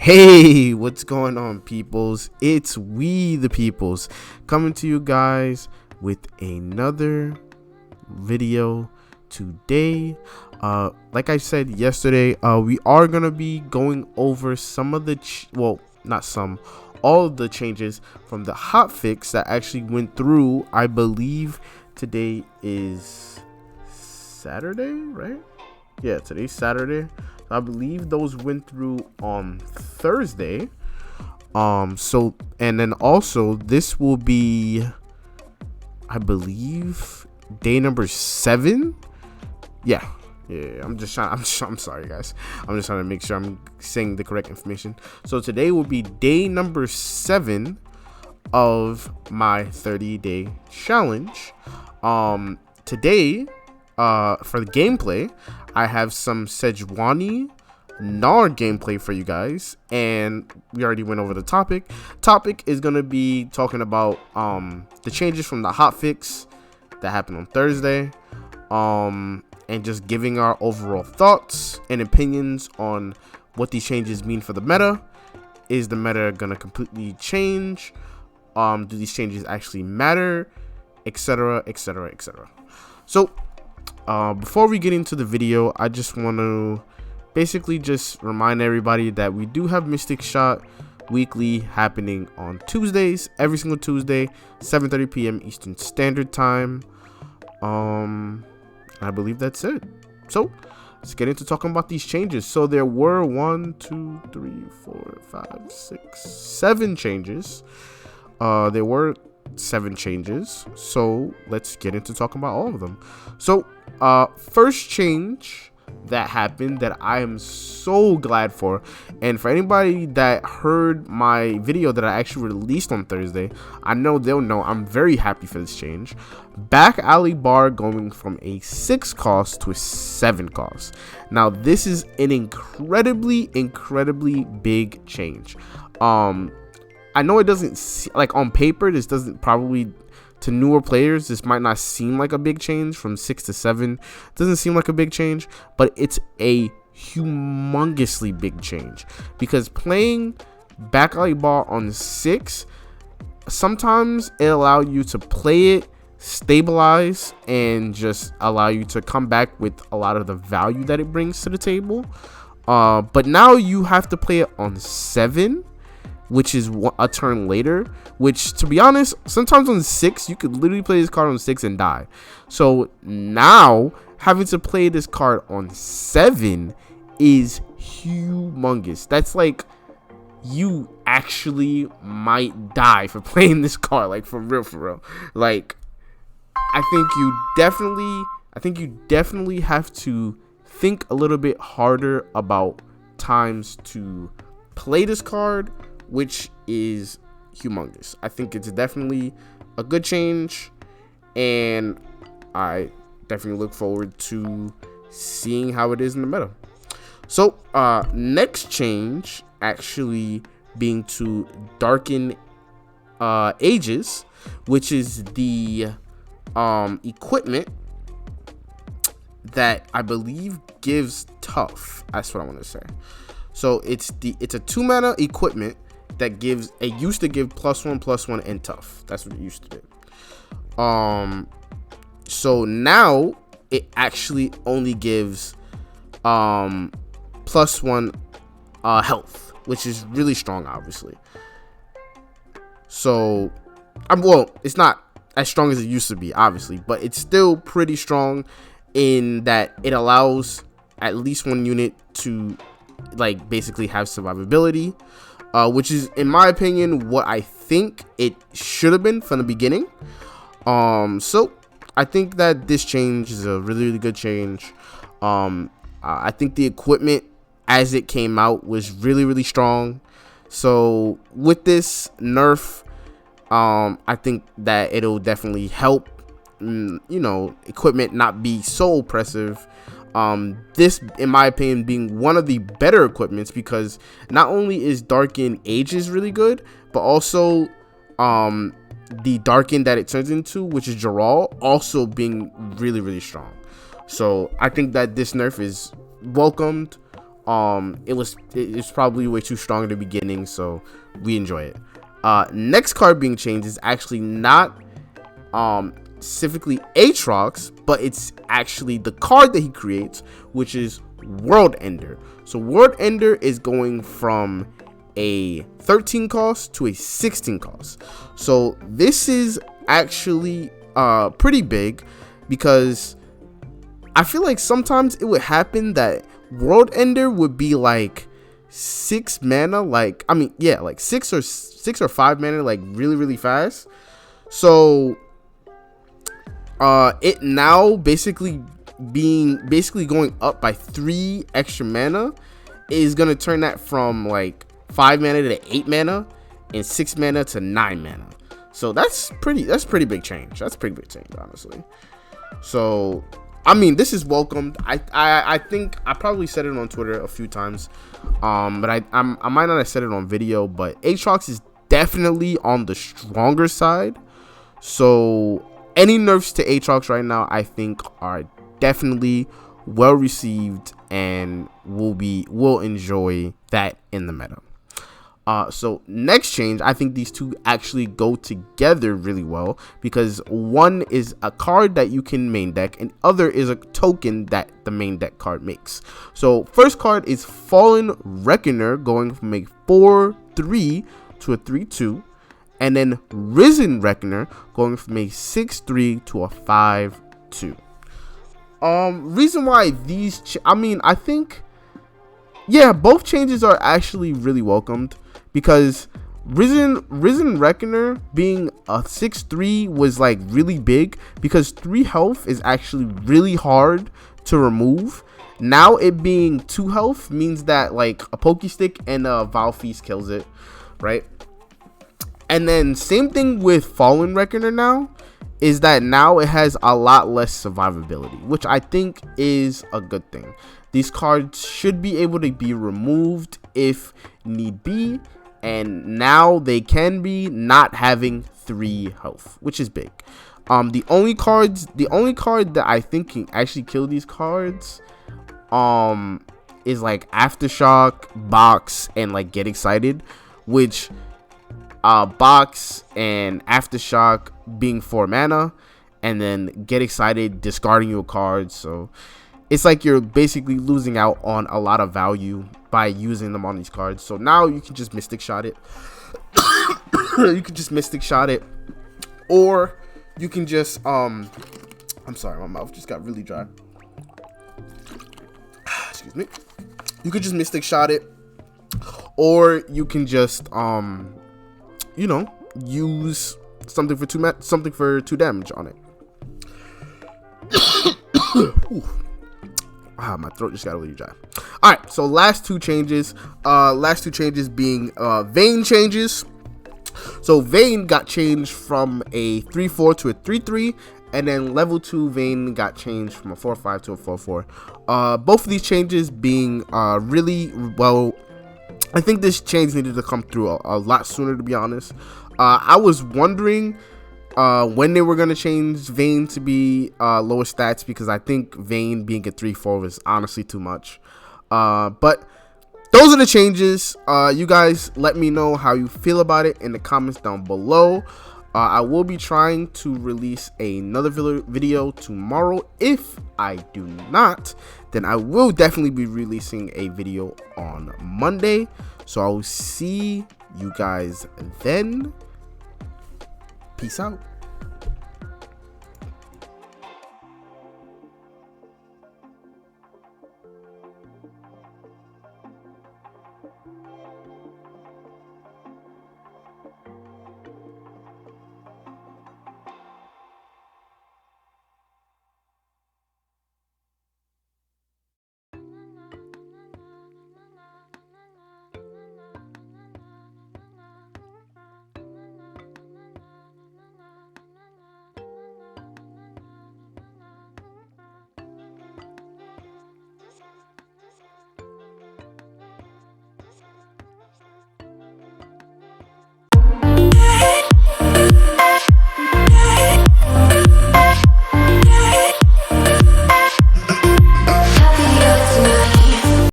Hey, what's going on, peoples? It's we the peoples coming to you guys with another video today. Like I said yesterday, we are gonna be going over some of the all of the changes from the hotfix that actually went through. I believe today is Saturday, right? Yeah, today's Saturday. I believe those went through on Thursday. So, and then also this will be, I believe, day number 7. Yeah. I'm sorry, guys. I'm just trying to make sure I'm saying the correct information. So today will be day number 7 of my 30-day challenge. Today, for the gameplay, I have some Sejuani Gnar gameplay for you guys, and we already went over the topic. Topic is gonna be talking about the changes from the hotfix that happened on Thursday, and just giving our overall thoughts and opinions on what these changes mean for the meta. Is the meta gonna completely change? Do these changes actually matter, etc, etc, etc. So before we get into the video, I just want to basically just remind everybody that we do have Mystic Shot weekly happening on Tuesdays, every single Tuesday, 7:30 p.m. Eastern Standard Time. I believe that's it. So let's get into talking about these changes. So there were 7 changes. There were 7 changes, so let's get into talking about all of them. So first change that happened that I am so glad for, and for anybody that heard my video that I actually released on Thursday, I know they'll know I'm very happy for this change. Back alley bar going from a 6 cost to a 7 cost. Now this is an incredibly big change. I know it doesn't, like, on paper, this doesn't probably, to newer players, this might not seem like a big change. From 6 to 7 doesn't seem like a big change, but it's a humongously big change, because playing back alley ball on 6, sometimes it allows you to play it, stabilize, and just allow you to come back with a lot of the value that it brings to the table. But now you have to play it on 7, which is a turn later, which, to be honest, sometimes on 6 you could literally play this card on 6 and die. So now having to play this card on 7 is humongous. That's like, you actually might die for playing this card, like, for real. Like, I think you definitely have to think a little bit harder about times to play this card, which is humongous. I think it's definitely a good change, and I definitely look forward to seeing how it is in the meta. So next change actually being to darken ages, which is the equipment that I believe gives tough. That's what I want to say. So it's a 2 mana equipment that used to give +1/+1 and tough. That's what it used to do. So now it actually only gives +1 health, which is really strong, obviously. So well, it's not as strong as it used to be, obviously, but it's still pretty strong in that it allows at least 1 unit to, like, basically have survivability, which is, in my opinion, what I think it should have been from the beginning. So I think that this change is a really good change. I think the equipment as it came out was really strong. So with this nerf, I think that it'll definitely help, equipment not be so oppressive. This, in my opinion, being one of the better equipments, because not only is Darken Ages really good, but also the Darken that it turns into, which is Geralt, also being really strong. So I think that this nerf is welcomed. It's probably way too strong in the beginning, so we enjoy it. Next card being changed is actually not specifically Aatrox, but it's actually the card that he creates, which is World Ender. So World Ender is going from a 13 cost to a 16 cost. So this is actually pretty big, because I feel like sometimes it would happen that World Ender would be like 6 mana, like like 6 or 5 mana, like really fast. So it now basically going up by 3 extra mana is gonna turn that from like 5 mana to 8 mana and 6 mana to 9 mana. So that's pretty big change. That's pretty big change, honestly. So I mean, this is welcomed. I think I probably said it on Twitter a few times, but I might not have said it on video. But Aatrox is definitely on the stronger side. So any nerfs to Aatrox right now, I think, are definitely well received, and we'll enjoy that in the meta. So next change, I think these two actually go together really well, because one is a card that you can main deck and other is a token that the main deck card makes. So first card is Fallen Reckoner, going from a 4/3 to a 3/2, and then Risen Reckoner, going from a 6/3 to a 5/2. Reason why these I think, yeah, both changes are actually really welcomed, because Risen Reckoner being a 6/3 was like really big, because 3 health is actually really hard to remove. Now it being 2 health means that like a Pokestick and a Vile Feast kills it, right? And then same thing with Fallen Reckoner now, is that now it has a lot less survivability, which I think is a good thing. These cards should be able to be removed if need be, and now they can be, not having 3 health, which is big. The only card that I think can actually kill these cards is like Aftershock, Box, and like Get Excited, which Box and Aftershock being 4 mana, and then Get Excited discarding your cards. So it's like you're basically losing out on a lot of value by using them on these cards. So now you can just Mystic Shot it. You can just Mystic Shot it, or you can just I'm sorry, my mouth just got really dry. Excuse me. You could just Mystic Shot it, or you can just you know, use something for 2 damage on it. My throat just got really dry. All right, so last two changes being Vayne changes. So Vayne got changed from a 3/4 to a 3/3, and then level 2 Vayne got changed from a 4/5 to a 4/4. Both of these changes being really well. I think this change needed to come through a lot sooner, to be honest. I was wondering when they were going to change Vayne to be lower stats, because I think Vayne being a 3/4 was honestly too much. But those are the changes. You guys let me know how you feel about it in the comments down below. I will be trying to release another video tomorrow. If I do not, then I will definitely be releasing a video on Monday. So I will see you guys then. Peace out.